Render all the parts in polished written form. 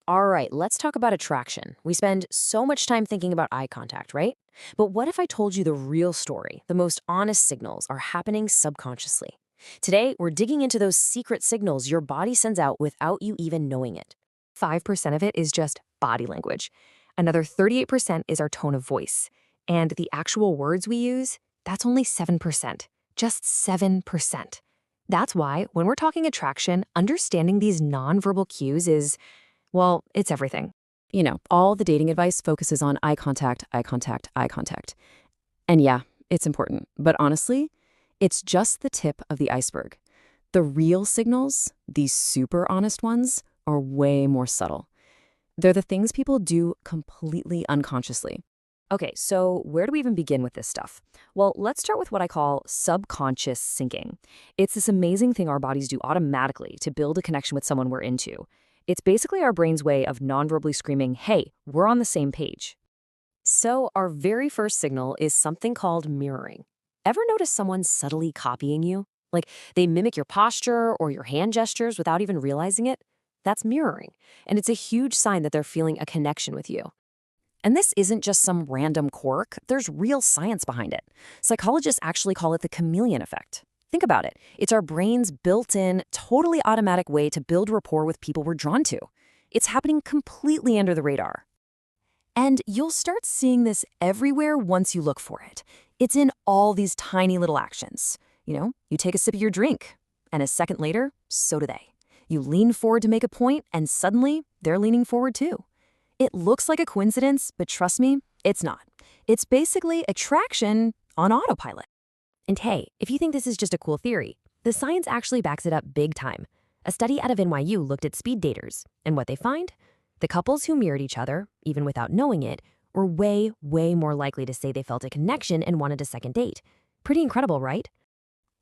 All right, let's talk about attraction. We spend so much time thinking about eye contact, right? But what if I told you the real story? The most honest signals are happening subconsciously. Today, we're digging into those secret signals your body sends out without you even knowing it. 5% of it is just body language. Another 38% is our tone of voice. And the actual words we use, that's only 7%. Just 7%. That's why, when we're talking attraction, understanding these nonverbal cues is, well, it's everything. All the dating advice focuses on eye contact, eye contact, eye contact. And yeah, it's important. But honestly, it's just the tip of the iceberg. The real signals, these super honest ones, are way more subtle. They're the things people do completely unconsciously. Okay, so where do we even begin with this stuff? Well, let's start with what I call subconscious syncing. It's this amazing thing our bodies do automatically to build a connection with someone we're into. It's basically our brain's way of non-verbally screaming, hey, we're on the same page. So our very first signal is something called mirroring. Ever notice someone subtly copying you? Like they mimic your posture or your hand gestures without even realizing it? That's mirroring, and it's a huge sign that they're feeling a connection with you. And this isn't just some random quirk, there's real science behind it. Psychologists actually call it the chameleon effect. Think about it. It's our brain's built-in, totally automatic way to build rapport with people we're drawn to. It's happening completely under the radar. And you'll start seeing this everywhere once you look for it. It's in all these tiny little actions. You take a sip of your drink, and a second later, so do they. You lean forward to make a point, and suddenly, they're leaning forward too. It looks like a coincidence, but trust me, it's not. It's basically attraction on autopilot. And hey, if you think this is just a cool theory, the science actually backs it up big time. A study out of NYU looked at speed daters, and what they find? The couples who mirrored each other, even without knowing it, were way, way more likely to say they felt a connection and wanted a second date. Pretty incredible, right?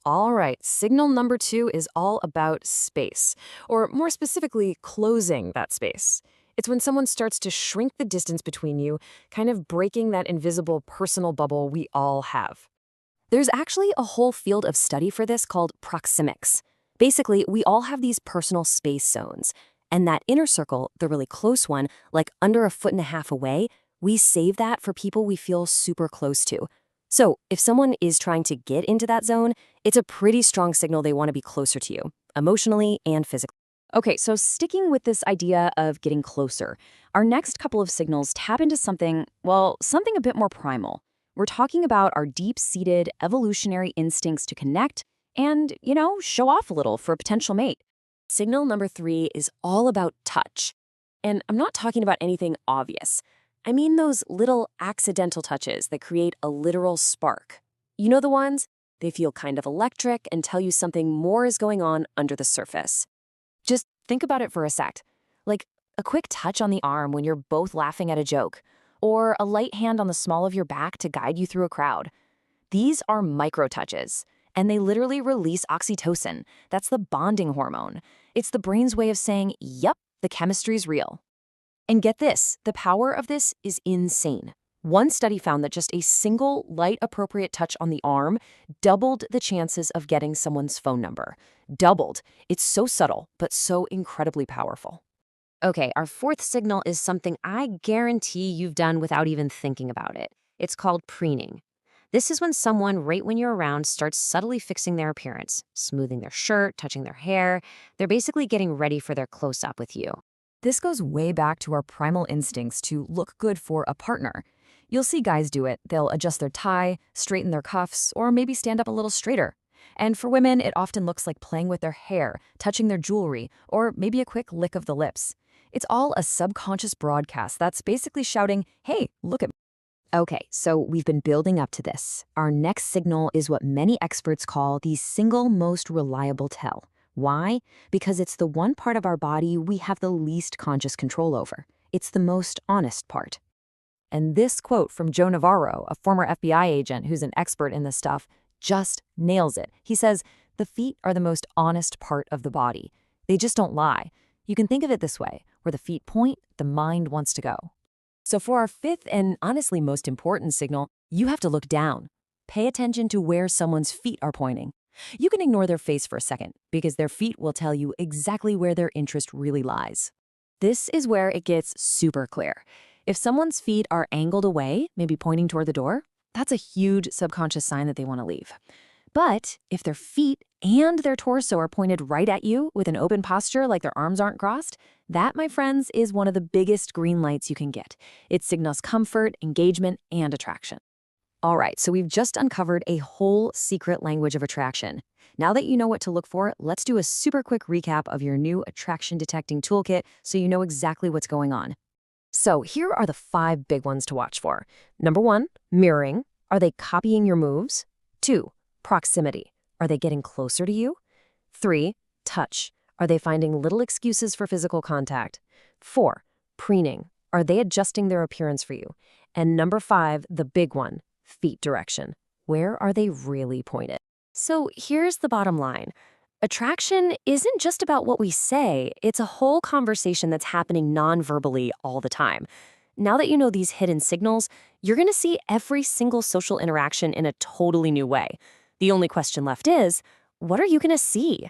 All right, signal number 2 is all about space, or more specifically, closing that space. It's when someone starts to shrink the distance between you, kind of breaking that invisible personal bubble we all have. There's actually a whole field of study for this called proxemics. Basically, we all have these personal space zones, and that inner circle, the really close one, like under a foot and a half away, we save that for people we feel super close to. So if someone is trying to get into that zone, it's a pretty strong signal they want to be closer to you, emotionally and physically. Okay, so sticking with this idea of getting closer, our next couple of signals tap into something a bit more primal. We're talking about our deep-seated evolutionary instincts to connect and, show off a little for a potential mate. Signal number 3 is all about touch. And I'm not talking about anything obvious. I mean those little accidental touches that create a literal spark. You know the ones? They feel kind of electric and tell you something more is going on under the surface. Just think about it for a sec. Like a quick touch on the arm when you're both laughing at a joke, or a light hand on the small of your back to guide you through a crowd. These are micro touches, and they literally release oxytocin. That's the bonding hormone. It's the brain's way of saying, yep, the chemistry's real. And get this, the power of this is insane. One study found that just a single light-appropriate touch on the arm doubled the chances of getting someone's phone number. Doubled. It's so subtle, but so incredibly powerful. Okay, our 4th signal is something I guarantee you've done without even thinking about it. It's called preening. This is when someone, right when you're around, starts subtly fixing their appearance, smoothing their shirt, touching their hair. They're basically getting ready for their close-up with you. This goes way back to our primal instincts to look good for a partner. You'll see guys do it. They'll adjust their tie, straighten their cuffs, or maybe stand up a little straighter. And for women, it often looks like playing with their hair, touching their jewelry, or maybe a quick lick of the lips. It's all a subconscious broadcast that's basically shouting, hey, look at me. Okay, so we've been building up to this. Our next signal is what many experts call the single most reliable tell. Why? Because it's the one part of our body we have the least conscious control over. It's the most honest part. And this quote from Joe Navarro, a former FBI agent who's an expert in this stuff, just nails it. He says, the feet are the most honest part of the body. They just don't lie. You can think of it this way. Where the feet point, the mind wants to go. So for our 5th and honestly most important signal, you have to look down. Pay attention to where someone's feet are pointing. You can ignore their face for a second because their feet will tell you exactly where their interest really lies. This is where it gets super clear. If someone's feet are angled away, maybe pointing toward the door, that's a huge subconscious sign that they want to leave. But if their feet and their torso are pointed right at you with an open posture like their arms aren't crossed, that, my friends, is one of the biggest green lights you can get. It signals comfort, engagement, and attraction. All right, so we've just uncovered a whole secret language of attraction. Now that you know what to look for, let's do a super quick recap of your new attraction detecting toolkit so you know exactly what's going on. So here are the 5 big ones to watch for. Number 1, mirroring. Are they copying your moves? 2, proximity. Are they getting closer to you? 3, touch. Are they finding little excuses for physical contact? 4, preening. Are they adjusting their appearance for you? And number 5, the big one, feet direction. Where are they really pointed? So here's the bottom line. Attraction isn't just about what we say, it's a whole conversation that's happening non-verbally all the time. Now that you know these hidden signals, you're going to see every single social interaction in a totally new way. The only question left is, what are you going to see?